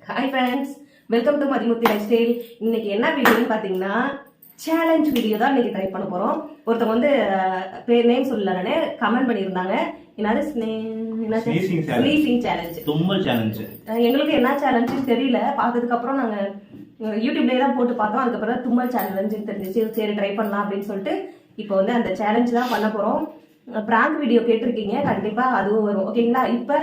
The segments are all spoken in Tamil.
Hi friends, welcome to Moorthy lifestyle. இன்னைக்கு என்ன வீடியோன்னு பாத்தீங்கன்னா சேலஞ்ச் வீடியோ தான் இன்னைக்கு ட்ரை பண்ண போறோம். ஒருத்தங்க வந்து பேர் நேம் சொல்லலனே கமெண்ட் பண்ணிருந்தாங்க. என்னது ஸ்னீசிங் சேலஞ்ச். தும்மல் சேலஞ்ச். எங்களுக்கு என்ன சேலஞ்சுன்னு தெரியல. பார்த்ததுக்கு அப்புறம் நாங்க யூடியூப்லயே தான் போட்டு பார்த்தோம். அதுக்கு அப்புறம் தும்மல் சேலஞ்சுன்னு தெரிஞ்சிச்சு. சரி ட்ரை பண்ணலாம் அப்படின்னு சொல்லிட்டு இப்போ வந்து அந்த சேலஞ்ச் தான் பண்ண போறோம். பிராங்க் வீடியோ கேட்டிருக்கீங்க, கண்டிப்பா அதுவும் வரும். ஓகேங்களா? இப்ப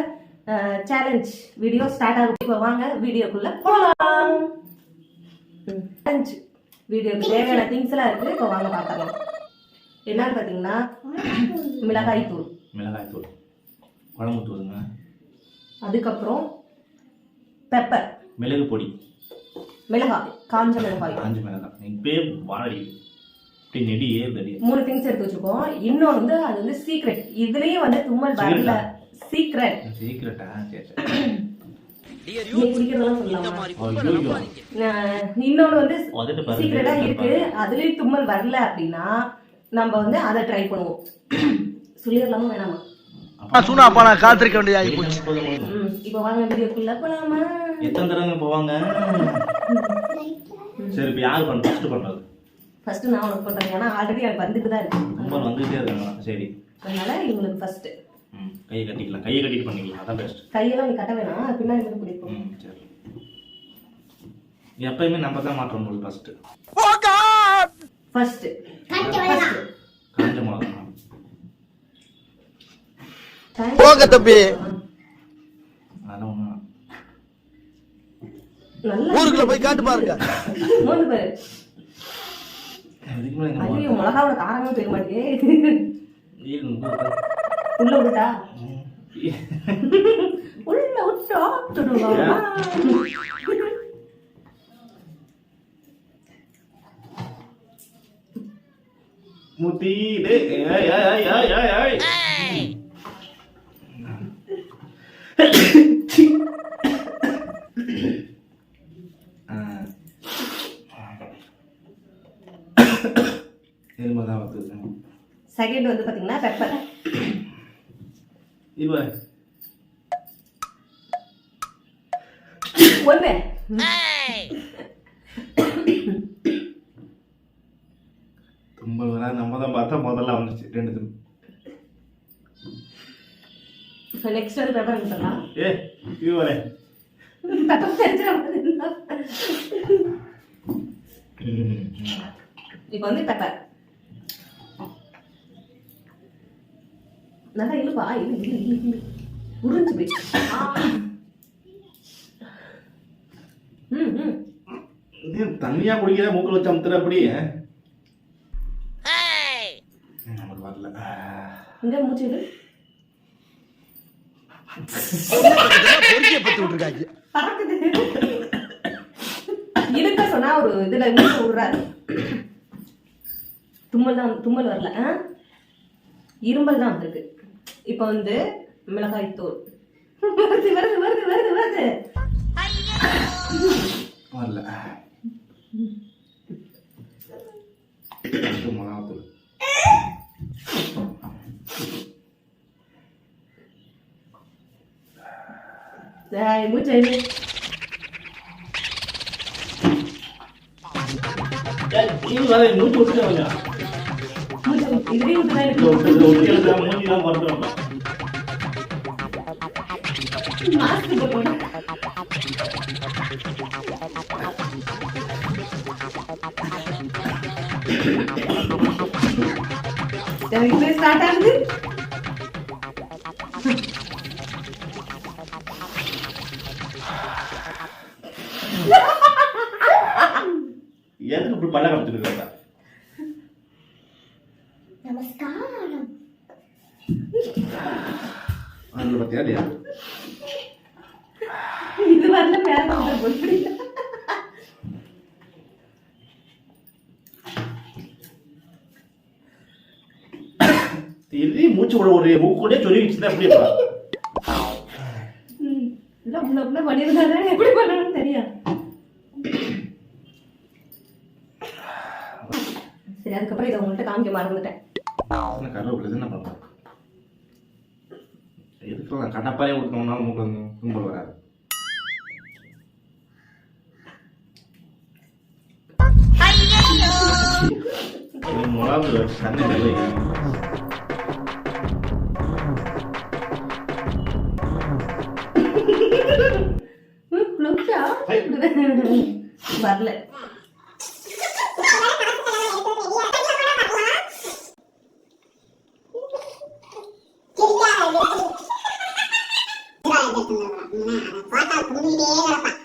சேலஞ்ச் வீடியோ ஸ்டார்ட் ஆகும். இப்போ வாங்க வீடியோக்குள்ள போலாம். சேலஞ்ச் வீடியோக்கு தேவையான திங்ஸ் எல்லாம் இருக்கு. இப்போ வாங்க பார்க்கலாம். என்னன்னு பாத்தீங்கன்னா மிளகாய் தூள், குழம்பு தூளுங்க. அதுக்கப்புறம் பெப்பர், மிளகு பொடி, மிளகாய், காஞ்ச மிளகாய், இப்பே வாழை, நெடியே பெரிய 3 திங்ஸ் எடுத்து வச்சிருக்கோம். இன்னொன்று வந்து அது வந்து சீக்ரெட். இதுலயும் வந்து தும்மல் வரல. சீக்ரெட்டா? இன்னொன்னு வந்து சீக்ரெட்டா இருக்கு. அதுலயும் தும்மல் வரல அப்படின்னா நம்ம வந்து அதை ட்ரை பண்ணுவோம். சொல்லிடலாமா வேணாமா? காத்திருக்க வேண்டியது. இப்ப வாங்க வீடியோக்குள்ள போலாமா? எத்தனை தடவை போவாங்க? சரி, இப்ப யாரு பண்றது? ஃபர்ஸ்ட் நான் உனக்கு பண்றேன். ஏன்னா ஆல்ரெடி எனக்கு வந்துட்டு தான் இருக்கு. தும்மல் வந்துட்டே இருக்காங்க. சரி, அதனால இவங்களுக்கு ஃபர்ஸ்ட் கையை கட்டிக்கலாம். கையை கட்டிட்டு பண்ணிக்கலாம், அதான் பெஸ்ட். கையெல்லாம் நீ கட்ட வேணாம், பின்னாடி வந்து பிடிக்கும். சரி, எப்பயுமே நம்ம தான் மாற்றணும் போது. ஃபர்ஸ்ட் காஞ்ச மிளகாய் போங்க தம்பி. அதெல்லாம் நல்லா ஊருக்குள்ள போய் காட்டு பாருங்க. மூணு பேர் ஐயோ, மிளகாவோட காரமே தெரிய மாட்டேங்குது. உள்ள விட்டா உள்ள விட்டா மூர்த்தி செகண்ட் வந்து பாத்தீங்கன்னா பெப்பர். ஒண்ணு தும்மல் வர நம்ம தான் பார்த்தா முதல்ல வந்துச்சு. ரெண்டு தும். நெக்ஸ்ட் வந்து பெப்பர் எடுத்துடலாம். இது வரே பெப்பர் தெரிஞ்சிரமா? இப்போ வந்து பெப்பர் நல்லா இழுப்பா. உறிஞ்சு போய் தண்ணியா குடிக்கிற மூக்கில் வச்சு அமுத்துற. அப்படி நமக்கு வரல. இங்க மூச்சு இழுக்க சொன்னா ஒரு இதுல மூச்சு விடுறாரு. தும்மல் வரல, இரும்பல் தான் வந்திருக்கு. இப்ப வந்து மிளகாய் தூள் வருது வருது வருது வருது வருது வரல. மிளகாய் தூள் மூச்சு ஸ்டார்ட் ஆகுது. எதுக்கு இப்படி பல்ல காமிச்சிருக்க? நமஸ்காரம். அதுல பத்தியா இது வரல மேல போய் இது மூச்சு விட ஒரு மூக்கூடே சொல்லி வச்சுதான் எப்படி பண்ணிருந்தாரு. எப்படி பண்ணணும்னு தெரியாது. சரி, அதுக்கப்புறம் இதை உங்கள்கிட்ட காமிக்க மறந்துட்டேன். கருவேப்பிலை என்ன பண்ணுறேன்? எதுக்கு கடப்பாயே ஊற்றினோம்னாலும் மூக்கு வந்து கும்பல் வராது. மிளகாத்தூள் வச்சு தண்ணி நல்ல வரல. பார்த்தா